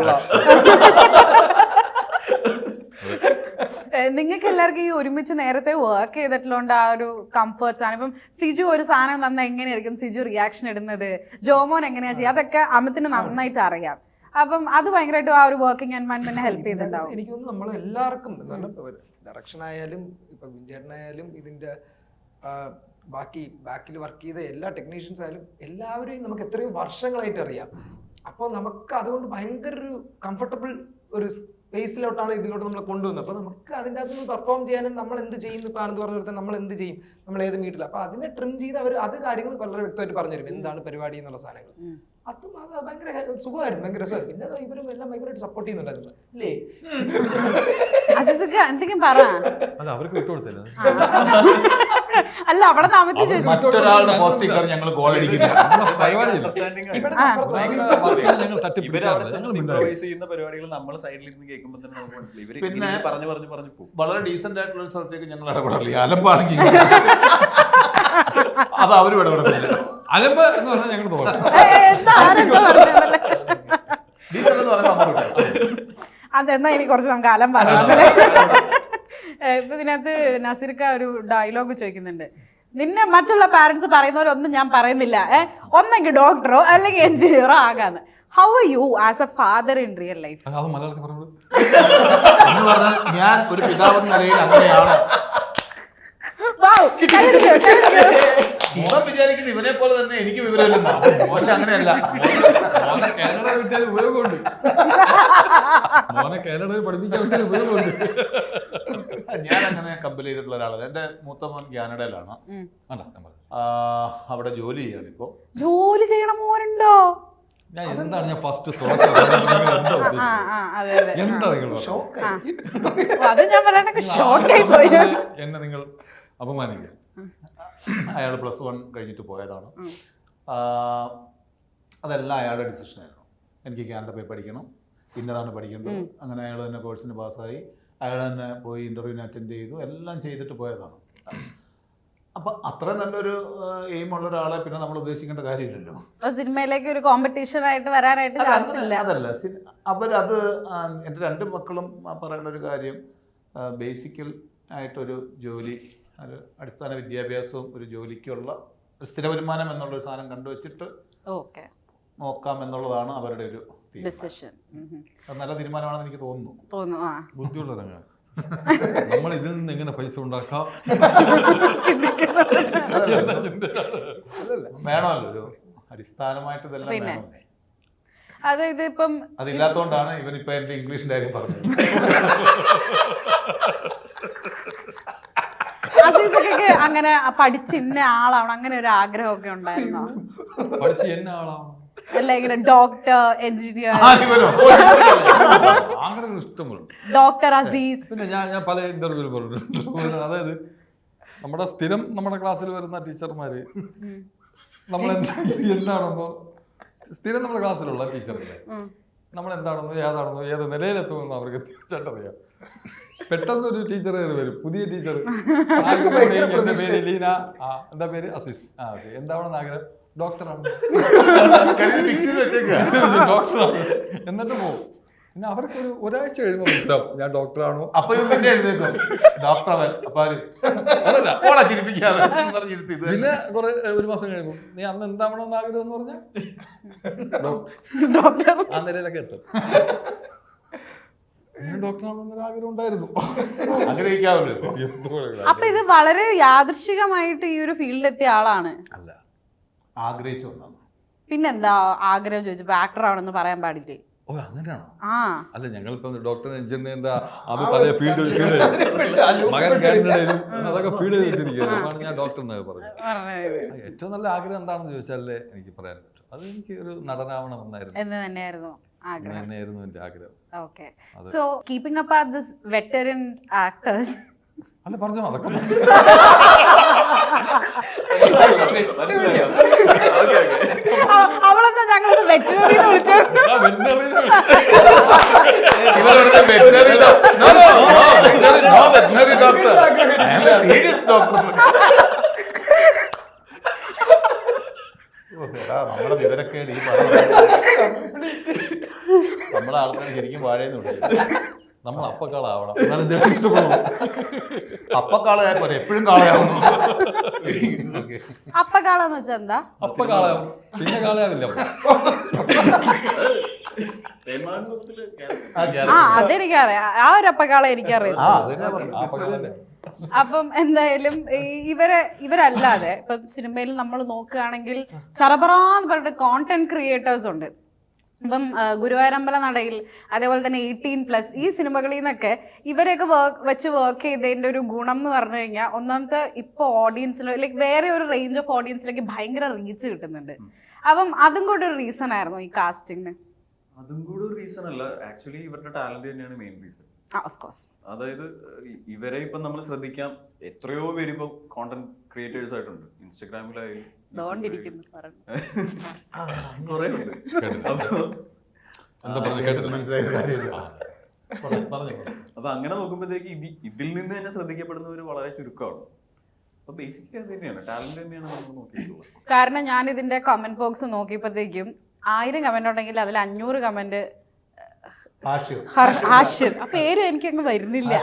നിങ്ങൾക്ക് എല്ലാവർക്കും ഈ ഒരുമിച്ച് നേരത്തെ വർക്ക് ചെയ്തിട്ടുള്ളതുകൊണ്ട് ആ ഒരു കംഫർട്ട്സ് ആണ്. ഇപ്പം സിജു ഒരു സാധനം നന്നാ എങ്ങനെയായിരിക്കും സിജു റിയാക്ഷൻ ഇടുന്നത്, ജോമോൻ എങ്ങനെയാ ചെയ്യുക, അതൊക്കെ അമിത്തിന് നന്നായിട്ട് അറിയാം. അപ്പം അത് ഭയങ്കരമായിട്ട് ആ ഒരു വർക്കിംഗ് എൻവയൺമെന്റിനെ ഹെൽപ്പ് ചെയ്തിട്ടുണ്ടാവും. എനിക്ക് തോന്നുന്നു നമ്മളെല്ലാവർക്കും ഡയറക്ഷൻ ആയാലും ഇപ്പൊ വിൻചേട്ടനായാലും ഇതിന്റെ ബാക്കിൽ വർക്ക് ചെയ്ത എല്ലാ ടെക്നീഷ്യൻസ് ആയാലും എല്ലാവരെയും നമുക്ക് എത്രയോ വർഷങ്ങളായിട്ട് അറിയാം. അപ്പോൾ നമുക്ക് അതുകൊണ്ട് ഭയങ്കര ഒരു കംഫർട്ടബിൾ ഒരു സ്പേസിലോട്ടാണ് ഇതിലോട്ട് നമ്മൾ കൊണ്ടുവന്നത്. അപ്പോൾ നമുക്ക് അതിൻ്റെ അകത്ത് നിന്ന് പെർഫോം ചെയ്യാനും നമ്മൾ എന്ത് ചെയ്യും, ഇപ്പോൾ ആണെന്ന് പറഞ്ഞ പോലെ നമ്മൾ എന്ത് ചെയ്യും, നമ്മൾ ഏത് മീറ്റിൽ, അപ്പോൾ അതിനെ ട്രിം ചെയ്ത് അത് കാര്യങ്ങൾ വളരെ വ്യക്തമായിട്ട് പറഞ്ഞുതരും, എന്താണ് പരിപാടി എന്നുള്ള സാധനങ്ങൾ. അതും അത് ഭയങ്കര സുഖമായിരുന്നു, ഭയങ്കര രസമായിരുന്നു. പിന്നെ ഇവരും എല്ലാം ഭയങ്കരമായിട്ട് സപ്പോർട്ട് ചെയ്യുന്നുണ്ടായിരുന്നു അല്ലേ? എന്തെങ്കിലും പറ. അവർക്ക് വിട്ടുകൊടുത്തില്ല. അല്ല അവിടെ മറ്റൊരാളുടെ പോസ്റ്റിൽ ഞങ്ങൾ ഗോൾ അടിക്കില്ല. പരിപാടികൾ നമ്മൾ സൈഡിൽ നിന്ന് കേൾക്കുമ്പോൾ തന്നെ നമുക്ക് മനസ്സിലായി പിന്നെ പറഞ്ഞു പോകും. വളരെ ഡീസന്റ് ആയിട്ടുള്ള ഒരു സ്ഥലത്തേക്ക് ഞങ്ങൾ ഇടപെടില്ല. അലമ്പാണെങ്കിൽ അത് അവരും ഇടപെടുന്നില്ല. അലമ്പ് എന്ന് പറഞ്ഞാൽ ഞങ്ങൾ അതെന്നാ ഇനി കുറച്ച് നമുക്ക് അലം പറയാം. ഇപ്പൊ ഇതിനകത്ത് നസീർക്ക ഒരു ഡയലോഗ് ചോദിക്കുന്നുണ്ട്, നിന്നെ മറ്റുള്ള പാരന്റ്സ് പറയുന്നവരൊന്നും ഞാൻ പറയുന്നില്ല, ഒന്നെങ്കിൽ ഡോക്ടറോ അല്ലെങ്കിൽ എഞ്ചിനീയറോ ആകാന്ന്. How are you as a father in real life? എന്ന് പറഞ്ഞാൽ ഞാൻ ഒരു പിതാവെന്ന നിലയിൽ അങ്ങനെയാണ്. വിചാരിക്കുന്നത് ഇവനെ പോലെ തന്നെ എനിക്ക് വിവരമില്ലെന്നാ. പക്ഷെ അങ്ങനെയല്ല. ഉപയോഗമുണ്ട്, കാനഡയിൽ പഠിപ്പിക്കാൻ ഉപയോഗമുണ്ട്. ഞാൻ അങ്ങനെ കമ്പൽ ചെയ്തിട്ടുള്ള ഒരാളാണ്. എന്റെ മൂത്ത മോൻ കാനഡയിലാണ്, അവിടെ ജോലി ചെയ്യാണ്. ഇപ്പൊ ജോലി ചെയ്യണ മോനുണ്ടോ? എന്താണ് ഞാൻ ഫസ്റ്റ് എന്നെ നിങ്ങൾ അപമാനിക്കുക? അയാൾ +1 കഴിഞ്ഞിട്ട് പോയതാണ്. അതെല്ലാം അയാളുടെ ഡിസിഷനായിരുന്നു. എനിക്ക് കാനഡ പോയി പഠിക്കണം, ഇന്നതാണ് പഠിക്കേണ്ടത്. അങ്ങനെ അയാൾ തന്നെ കോഴ്സിന് പാസ്സായി, അയാൾ തന്നെ പോയി ഇൻ്റർവ്യൂവിന് അറ്റൻഡ് ചെയ്തു, എല്ലാം ചെയ്തിട്ട് പോയതാണ്. അപ്പം അത്ര നല്ലൊരു എയിമുള്ള ഒരാളെ പിന്നെ നമ്മൾ ഉദ്ദേശിക്കേണ്ട കാര്യമില്ലല്ലോ. സിനിമയിലേക്ക് ഒരു കോമ്പറ്റീഷൻ ആയിട്ട് വരാനായിട്ട് ചാൻസ് ഇല്ല. അതല്ല, അവരത് എൻ്റെ 2 മക്കളും പറയുന്ന ഒരു കാര്യം, ബേസിക്കൽ ആയിട്ടൊരു ജോലി, ഒരു അടിസ്ഥാന വിദ്യാഭ്യാസവും ഒരു ജോലിക്കുള്ള ഒരു സ്ഥിര വരുമാനം എന്നുള്ളൊരു സാധനം കണ്ടുവച്ചിട്ട് നോക്കാം എന്നുള്ളതാണ് അവരുടെ ഒരു ഡിസിഷൻ. അത് നല്ല തീരുമാനമാണെന്ന് എനിക്ക് തോന്നുന്നു. ബുദ്ധിയുള്ളവരങ്ങ നമ്മൾ ഇതിൽ നിന്ന് എങ്ങനെ പൈസ ഉണ്ടാക്കാം വേണമല്ലോ, ഒരു അടിസ്ഥാനമായിട്ട് ഇതെല്ലാം വേണമെന്നേ. അത് ഇതിപ്പം അതില്ലാത്തതുകൊണ്ടാണ് ഇവനിപ്പോ എന്റെ ഇംഗ്ലീഷിന്റെ കാര്യം പറഞ്ഞത്. അസീസൊക്കെ അങ്ങനെ പഠിച്ചിന്ന ആളാവണം, അങ്ങനെ ഒരു ആഗ്രഹമൊക്കെ ഉണ്ടായിരുന്നോ? പഠിച്ച് എന്നെ ആളാവണം, അല്ല ഇങ്ങനെ ഡോക്ടർ, എഞ്ചിനീയർ, അങ്ങനെ ഇഷ്ടമുണ്ട്. ഡോക്ടർ അസീസ്. പിന്നെ ഞാൻ പല ഇന്റർവ്യൂവിൽ പറഞ്ഞിട്ടുണ്ട്. അതായത് നമ്മുടെ ക്ലാസ്സിൽ വരുന്ന ടീച്ചർമാര് നമ്മൾ എന്താണെന്നോ, സ്ഥിരം നമ്മുടെ ക്ലാസ്സിലുള്ള ടീച്ചറില്ലേ, നമ്മൾ എന്താണെന്നോ ഏതാണെന്നോ ഏത് നിലയിലെത്തുമെന്നോ അവർക്ക് തീർച്ചയായിട്ടും അറിയാം. പെട്ടെന്ന് ഒരു ടീച്ചർ വരും, പുതിയ ടീച്ചർ, എന്റെ പേര് ലീന, എന്താ പേര് അസീസ്, അതെ, എന്താവണമെന്ന് ആഗ്രഹം, ഡോക്ടറാണ്, ഡോക്ടറാണ്, എന്നിട്ട് പോകും. പിന്നെ അവർക്ക് ഒരാഴ്ച കഴിയുമ്പോൾ മനസ്സിലാവും ഞാൻ ഡോക്ടറാണോ. അപ്പൊ ഡോക്ടർ പിന്നെ കുറെ ഒരു മാസം കഴിയുമ്പോൾ നീ അന്ന് എന്താവണമെന്ന് ആഗ്രഹം എന്ന് പറഞ്ഞാൽ ആ നിലയിലൊക്കെ എത്തും. ഡോക്ടറാണെന്നൊരു ആഗ്രഹം ഉണ്ടായിരുന്നു, ആഗ്രഹിക്കാമല്ലോ. അപ്പൊ ഇത് വളരെ യാദൃശികമായിട്ട് ഈ ഒരു ഫീൽഡിലെത്തിയ ആളാണ്. അല്ല, ആഗ്രഹിച്ചു വന്നാണ്. പിന്നെന്താ ആഗ്രഹം ചോദിച്ചപ്പോ ആക്ടർ ആവണമെന്ന് പറയാൻ പാടില്ലേ? ഓ അങ്ങനെയാണോ? ആ അല്ല, ഞങ്ങളിപ്പോ ഡോക്ടർ എഞ്ചിനീയറിന്റെ അത് പല ഫീൽഡ് മകൻ കാനഡയിലും അതൊക്കെ ഫീൽഡ് ചെയ്ത് വെച്ചിരിക്കുകയാണ്. അതാണ് ഞാൻ ഡോക്ടർ എന്നൊക്കെ പറഞ്ഞത്. ഏറ്റവും നല്ല ആഗ്രഹം എന്താണെന്ന് ചോദിച്ചാലേ എനിക്ക് പറയാൻ പറ്റും. അത് എനിക്ക് ഒരു നടനാവണമെന്നായിരുന്നു എന്ന് തന്നെയായിരുന്നു ആഗ്രഹം. തന്നെയായിരുന്നു എന്റെ ആഗ്രഹം. Okay, so keeping up at this veteran actors. അല്ല പറഞ്ഞു, അതൊക്കെ അവളെന്താ ഞങ്ങൾ വെറ്ററിനെ വിളിച്ചത്? നമ്മളെ വിവരക്കേട് ഈ നമ്മളെ ആൾക്കാർ ശരിക്കും വാഴയെന്ന് വിളിക്കും. നമ്മൾ അപ്പക്കാളാവണം, ഇഷ്ടപ്പെടും. അപ്പക്കാളായ പോലെ എപ്പോഴും കാളയാവുന്നു. അപ്പക്കാളെന്ന് വെച്ചാ എന്താ? അപ്പക്കാളാവും, പിന്നെ കാളയാവില്ല. അതെനിക്കറിയാം, ആ ഒരു അപ്പക്കാള എനിക്കറിയാം. അപ്പം എന്തായാലും ഇവരല്ലാതെ ഇപ്പൊ സിനിമയിൽ നമ്മൾ നോക്കുകയാണെങ്കിൽ ചറപറാന്ന് പറഞ്ഞിട്ട് കോണ്ടന്റ് ക്രിയേറ്റേഴ്സ് ഉണ്ട്. ഇപ്പം ഗുരുവായൂരമ്പല നടയിൽ, അതേപോലെ തന്നെ 18+ ഈ സിനിമകളിൽ നിന്നൊക്കെ ഇവരെയൊക്കെ വെച്ച് വർക്ക് ചെയ്തതിന്റെ ഒരു ഗുണം എന്ന് പറഞ്ഞു കഴിഞ്ഞാൽ, ഒന്നാമത്തെ ഇപ്പൊ ഓഡിയൻസിൽ ലൈക്ക് വേറെ ഒരു റേഞ്ച് ഓഫ് ഓഡിയൻസിലേക്ക് ഭയങ്കര റീച്ച് കിട്ടുന്നുണ്ട്. അപ്പം അതും കൂടെ ഒരു റീസൺ ആയിരുന്നു ഈ കാസ്റ്റിംഗിന്? അതും കൂടെ ഒരു റീസൺ അല്ല, ആക്ച്വലി ഇവരുടെ ടാലന്റ് തന്നെയാണ് മെയിൻ റീസൺ. അതായത് ഇവരെ ഇപ്പൊ നമ്മൾ ശ്രദ്ധിക്കാം, എത്രയോ പേര് ഇപ്പൊ കോണ്ടന്റ് ക്രിയേറ്റേഴ്സ് ആയിട്ടുണ്ട്. ഇൻസ്റ്റഗ്രാമിലായാലും കുറെ ഉണ്ട്. അപ്പൊ അങ്ങനെ നോക്കുമ്പോഴത്തേക്ക് ഇതിൽ നിന്ന് തന്നെ ശ്രദ്ധിക്കപ്പെടുന്നവർ വളരെ ചുരുക്കമാണ്. അപ്പൊ ബേസിക്കലി അത് തന്നെയാണ്, ടാലന്റ് തന്നെയാണ് നമ്മൾ നോക്കിയിട്ടുള്ളത്. കാരണം ഞാൻ ഇതിന്റെ കമന്റ് ബോക്സ് നോക്കിയപ്പോഴത്തേക്കും 1000 കമന്റ് ഉണ്ടെങ്കിൽ അതിൽ 500 കമന്റ് ഹാഷിർ. ആ പേര് എനിക്ക് അങ്ങ് വരുന്നില്ല.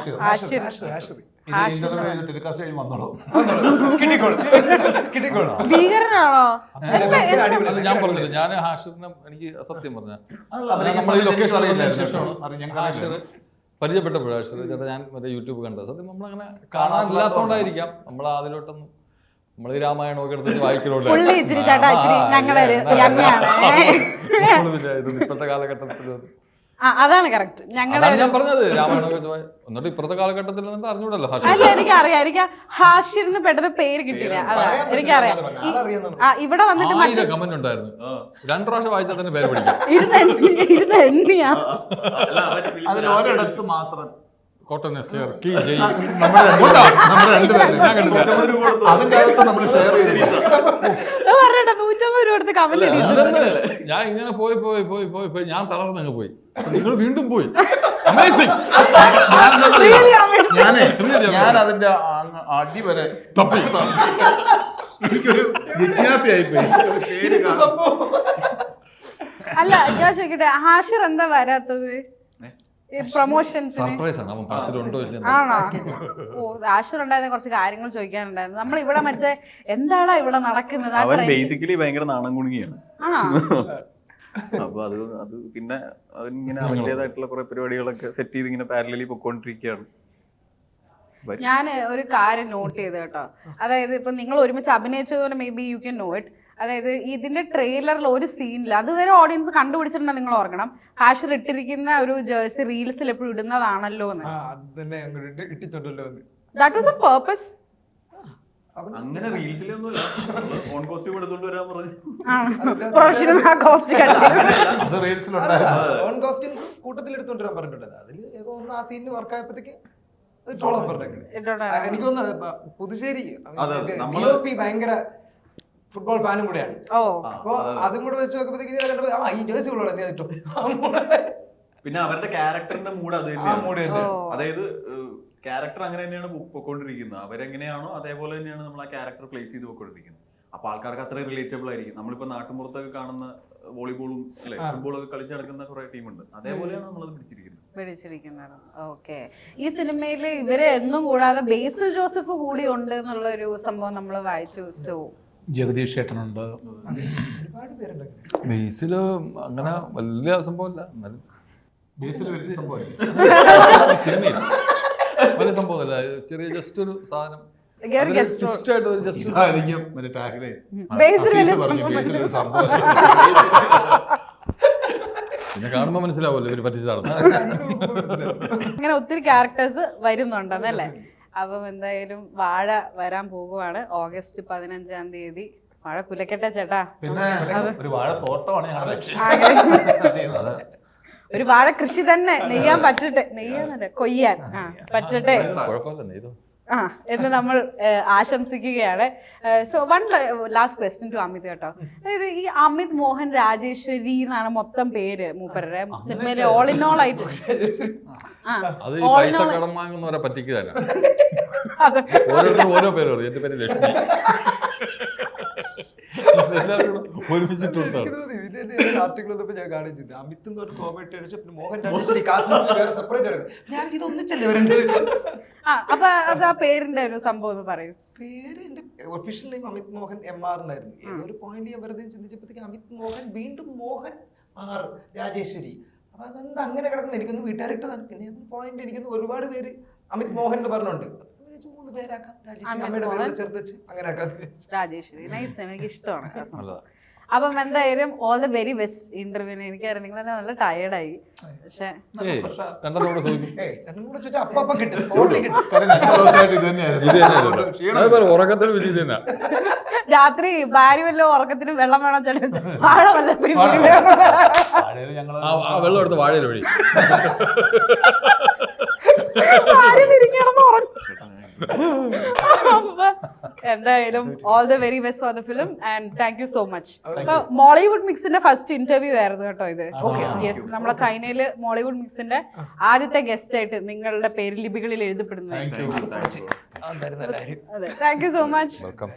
ഭീകരനാണോ? ഞാൻ പറഞ്ഞില്ല, ഞാൻ ഹാഷിറിനെ എനിക്ക് സത്യം പറഞ്ഞ നമ്മൾ ഈ ലൊക്കേഷൻ ഹാഷിർ പരിചയപ്പെട്ടപ്പോഴും ഹാഷിർ ചേട്ടാ ഞാൻ മറ്റേ യൂട്യൂബ് കണ്ടത്. സത്യം നമ്മളങ്ങനെ കാണാനില്ലാത്തോണ്ടായിരിക്കാം നമ്മൾ അതിലോട്ടൊന്നും നമ്മൾ ഈ രാമായണമൊക്കെ എടുത്തിട്ട് വായിക്കലോട്ട് ഇപ്പോഴത്തെ കാലഘട്ടത്തിൽ അതാണ് കറക്റ്റ്. ഞാൻ പറഞ്ഞത് രാമായണമൊക്കെ എന്നിട്ട് ഇപ്പോഴത്തെ കാലഘട്ടത്തിൽ അറിഞ്ഞൂടല്ലോ. അല്ല എനിക്കറിയാം, എനിക്ക് ഹാഷിറിന് പെട്ടെന്ന് പേര് കിട്ടില്ല. അതാ എനിക്കറിയാം. ഇവിടെ വന്നിട്ട് 1000 കമന്റ് ഉണ്ടായിരുന്നു, 2 പ്രാവശ്യം വായിച്ചാൽ തന്നെ പേര് പിടിക്കും. അതിൽ ഒരിടത്ത് മാത്രം കോട്ടൺ എസ്റ്റിയർ കീ ജയ് നമ്മുടെ രണ്ടുപേരും അതിന്റെ അകത്ത് നമ്മൾ ഷെയർ ചെയ്തില്ല. പറഞ്ഞ 150 രൂപ എടുത്ത് കമന്റ് അല്ലെന്ന് ഞാൻ ഇങ്ങനെ പോയി പോയി പോയി പോയി പോയി ഞാൻ തളർന്നങ്ങ് പോയി. നിങ്ങൾ വീണ്ടും പോയി. അമേസിംഗ്. ഞാൻ അതിന്റെ അടി വരെ തപ്പി. എനിക്കൊരു ജിജ്ഞാസയായി പോയി. അല്ല ഞാൻ ചോദിക്കട്ടെ, ഹാഷിർ എന്താ വരാത്തത് പ്രൊമോഷൻസിന്? സർപ്രൈസ് ആണ്, അവൻ പടത്തിലുണ്ടോ ഇല്ല. ആണോ? ഓ, ഹാഷിർ ഉണ്ടായിരുന്ന കുറച്ച് കാര്യങ്ങൾ ചോദിക്കാനുണ്ടായിരുന്നു. നമ്മൾ ഇവിടെ മറ്റേ എന്താടാ ഇവിടെ നടക്കുന്നത്? അവൻ ബേസിക്കലി ഭയങ്കര നാണം കുണുങ്ങിയാണ്. അപ്പൊ അത് പിന്നെ അതിങ്ങനെ അവന്റേതായിട്ടുള്ള കുറെ പരിപാടികളൊക്കെ സെറ്റ് ചെയ്ത് ഇങ്ങനെ പാരലലി പൊക്കോണ്ടിരിക്കുകയാണ്. ഞാൻ ഒരു കാര്യം നോട്ട് ചെയ്ത് കേട്ടോ, അതായത് ഇപ്പൊ നിങ്ങൾ ഒരുമിച്ച് അഭിനയിച്ചതുകൊണ്ട് maybe you can know it. അതായത് ഇതിന്റെ ട്രെയിലറിൽ ഒരു സീനിൽ അതുവരെ ഓഡിയൻസ് കണ്ടുപിടിച്ചിട്ടുണ്ടെന്ന് നിങ്ങൾ ഓർക്കണം, ഹാഷിർ ഇട്ടിരിക്കുന്ന ഒരു ജേഴ്സി റീൽസിൽ എപ്പോഴും ഇടുന്നതാണല്ലോ എന്ന്. That was A purpose. അങ്ങനെ റീൽസിലൊന്നുമില്ല, ഓൺ കോസ്റ്റ്യൂം എടുത്തോണ്ട് വരാൻ പറഞ്ഞു. ഓൺ കോസ്റ്റ്യൂംസ് കൂട്ടത്തിൽ എടുത്തോണ്ട് വരാൻ പറഞ്ഞിട്ടുള്ളത്. അതിൽ ഏതോ ഒന്ന് ആ സീനിൽ വർക്ക് ആയപ്പോഴത്തേക്ക് അത് ട്രോളാൻ പറഞ്ഞു. എനിക്ക് തോന്നുന്നത് പുതുശ്ശേരി DOP ഭയങ്കര ഫുട്ബോൾ ഫാനും കൂടെയാണ്. അപ്പൊ അതും കൂടെ വെച്ച് നോക്കുമ്പോഴത്തേക്ക് ഈ ജേഴ്സി ഉള്ള പിന്നെ അവരുടെ ക്യാരക്ടറിന്റെ മൂഡ് അത് തന്നെയാണ്. അതായത് ക്യാരക്ടർ അങ്ങനെ തന്നെയാണ് പൊക്കോണ്ടിരിക്കുന്നത്. അവരെങ്ങനെയാണോ അതേപോലെ തന്നെയാണ് നമ്മൾ ആ ക്യാരക്ടർ പ്ലേസ് ചെയ്ത് പൊക്കോണ്ടിരിക്കുന്നത്. അപ്പൊ ആൾക്കാർക്ക് അത്രയും റിലേറ്റബിൾ ആയിരിക്കും. നമ്മളിപ്പോ നാട്ടുമ്പുറത്തൊക്കെ കാണുന്ന വോളിബോളും അല്ലെ ഫുട്ബോളൊക്കെ കളിച്ച് നടക്കുന്ന കുറെ ടീമുണ്ട്, അതേപോലെയാണ് നമ്മളത് പിടിച്ചിരിക്കുന്നത്. ഓക്കെ, ഈ സിനിമയിൽ ഇവരെ എന്നും കൂടാതെ ബേസിൽ ജോസഫ് കൂടി ഉണ്ട് എന്നുള്ള ഒരു സംഭവം നമ്മൾ വായിച്ചു. സോ ജഗദീഷ് ചേട്ടനുണ്ട്, ഒരുപാട് പേരുണ്ട്. ബേസില് അങ്ങനെ വലിയ സംഭവമല്ല, എന്നാലും ബേസിൽ വലിയ സംഭവം സിനിമയിൽ വലിയ സംഭവമല്ല, ചെറിയ ജസ്റ്റ് ഒരു സാധനം. പിന്നെ കാണുമ്പോ മനസ്സിലാവുമല്ലോ ഇവര് പറ്റിച്ചതാണ്. അങ്ങനെ ഒത്തിരി ക്യാരക്ടേഴ്സ് വരുന്നുണ്ടെന്നല്ലേ? അപ്പം എന്തായാലും വാഴ വരാൻ പോകുവാണ് ഓഗസ്റ്റ് 15-ാം തീയതി. വാഴ കുലക്കട്ടെ ചേട്ടാ. പിന്നെ ഒരു വാഴ തോട്ടമാണ് ഒരു വാഴ കൃഷി തന്നെ നെയ്യാൻ പറ്റട്ടെ, നെയ്യാന്നല്ലേ കൊയ്യാൻ പറ്റട്ടെ എന്ന് നമ്മൾ ആശംസിക്കുകയാണ്. So one last question to Amit കേട്ടോ. അതായത് ഈ അമിത് മോഹൻ രാജേശ്വരി എന്നാണ് മൊത്തം പേര് മൂപ്പരുടെ സിനിമയിലെ ഓൾ ഇൻ ഓൾ ആയിട്ട്. അത് ഈ പൈസ കടം വാങ്ങുന്നവരെ പറ്റിക്കുകയല്ല, ഓരോരുത്തരും ഓരോ പേര് പറയും. എന്റെ പേര് ലക്ഷ്മി, ആർട്ടിക്കിൾ ഞാൻ കാണിച്ചത് അമിത് എന്ന് പറഞ്ഞ കോമഡി അടിച്ചു, മോഹൻ രാജേശ്വരി കാസ്റ്റ് വേറെ സെപ്പറേറ്റ് എടുക്കും. ഞാൻ ഇത് ഒന്നിച്ചല്ലേ വരേണ്ടത്. അപ്പൊ അത് ആ പേരിന്റെ ഒരു സംഭവം എന്ന് പറയും. പേര് എന്റെ official name Amit Mohan MR എന്നായിരുന്നു. ഏതൊരു പോയിന്റ് ഞാൻ വെറുതെ ചിന്തിച്ചപ്പോഴത്തേക്ക് അമിത് മോഹൻ വീണ്ടും മോഹൻ R രാജേശ്വരി. അപ്പൊ അതെന്താ അങ്ങനെ കിടക്കുന്നത്? എനിക്കൊന്ന് വീട്ടുകാരിട്ടതാണ്. പിന്നെ പോയിന്റ് എനിക്കൊന്ന് ഒരുപാട് പേര് അമിത് മോഹൻ എന്ന് പറഞ്ഞുണ്ട്. 3 പേരാക്കാം, രാജേശ്വരി അമ്മയുടെ പേരോട് ചേർത്ത് വെച്ച് അങ്ങനെ ആക്കാം. രാജേശ്വരി നൈസ്, എനിക്ക് ഇഷ്ടമാണ്. അപ്പം എന്തായാലും ഓൾ ദ വെരി ബെസ്റ്റ് ഇന്റർവ്യൂവിന്. എനിക്കറിയാം നിങ്ങൾ തന്നെ നല്ല ടയേർഡായി, പക്ഷെ രാത്രി ഭാര്യ വല്ല ഉറക്കത്തിനും വെള്ളം വേണം ചേട്ടൻ, വാഴ വല്ല വെള്ളം എടുത്ത് വാഴയിൽ വഴി എന്തായാലും all the very best for the film and thank you so much. ഇപ്പൊ മോളിവുഡ് മിക്സിന്റെ ഫസ്റ്റ് ഇന്റർവ്യൂ ആയിരുന്നു കേട്ടോ ഇത്. യെസ്, നമ്മളെ സൈനയില് മോളിവുഡ് മിക്സിന്റെ ആദ്യത്തെ ഗസ്റ്റ് ആയിട്ട് നിങ്ങളുടെ പേര് ലിപികളിൽ എഴുതപ്പെടുന്നത്. അതെ, thank you so much. Welcome.